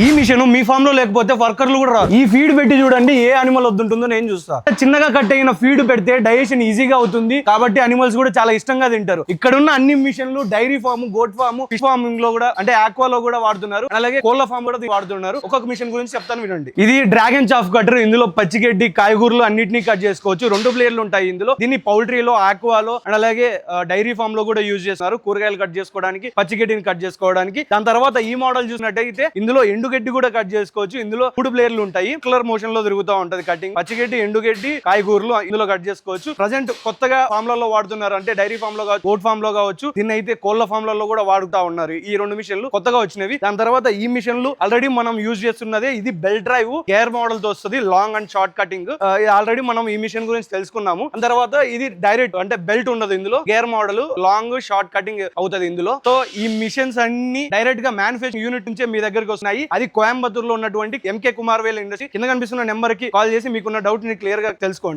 ఈ మిషన్ మీ ఫామ్ లో లేకపోతే వర్కర్లు కూడా రాదు. ఈ ఫీడ్ పెట్టి చూడండి ఏ అనిమల్ వద్దుంటుందో నేను చూస్తా. చిన్నగా కట్ అయిన ఫీడ్ పెడితే డైజెషన్ ఈజీగా అవుతుంది కాబట్టి అనిమల్స్ కూడా చాలా ఇష్టంగా తింటారు. ఇక్కడ ఉన్న అన్ని మిషన్లు dairy farm, goat farm, fish farming లో కూడా అంటే ఆక్వాలో కూడా వాడుతున్నారు. అలాగే కోళ్ల ఫామ్ కూడా వాడుతున్నారు. ఒక్కొక్క మిషన్ గురించి చెప్తాను వినండి. ఇది డ్రాగన్ చాఫ్ కటర్. ఇందులో పచ్చిగడ్డి, కాయగూరలు అన్నిటినీ కట్ చేసుకోవచ్చు. 2 ప్లేయర్లు ఉంటాయి ఇందులో. దీన్ని పౌల్ట్రీలో, ఆక్వాలో అండ్ అలాగే డైరీ ఫామ్ లో కూడా యూజ్ చేస్తున్నారు. కూరగాయలు కట్ చేసుకోవడానికి, పచ్చిగడ్డిని కట్ చేసుకోవడానికి. దాని తర్వాత ఈ మోడల్ చూసినట్టయితే ఇందులో ఎండుగడ్డి కూడా కట్ చేసుకోవచ్చు. ఇందులో 3 ప్లేయర్లు ఉంటాయి. కలర్ మోషన్ లో తిరుగుతూ ఉంటది కటింగ్. పచ్చిగడ్డి, ఎండుగడ్డి, కాయగూరలు ఇందులో కట్ చేసుకోవచ్చు. ప్రజెంట్ కొత్తగా ఫామ్ లలో వాడుతున్నారు. అంటే డైరీ ఫామ్ లో కావచ్చు, గోట్ ఫామ్ లో కావచ్చు, దీన్ని అయితే కోళ్ల ఫామ్ లలో కూడా వాడుతూ ఉన్నారు. ఈ 2 మిషన్లు కొత్తగా వచ్చినవి. దాని తర్వాత ఈ మిషన్లు ఆల్రెడీ మనం యూజ్ చేస్తున్నదే. ఇది బెల్ట్ డ్రైవ్ గేర్ మోడల్ తో వస్తుంది. Long and short cutting. Already మనం ఈ మిషన్ గురించి తెలుసుకున్నాము. దాని తర్వాత ఇది డైరెక్ట్ అంటే బెల్ట్ ఉండదు ఇందులో. Gear model long short cutting అవుతుంది ఇందులో. సో ఈ మిషన్స్ అన్ని డైరెక్ట్ గా మ్యానుఫ్యాక్చరింగ్ యూనిట్ నుంచే మీ దగ్గరికి వస్తున్నాయి. అది కోయంబత్తూర్ లో ఉన్నటువంటి ఎంకే కుమార్ వేల్ ఇండస్ట్రీ. కింద కనిపిస్తున్న నెంబర్ కి కాల్ చేసి మీకున్న డౌట్ ని క్లియర్ గా తెలుసుకోండి.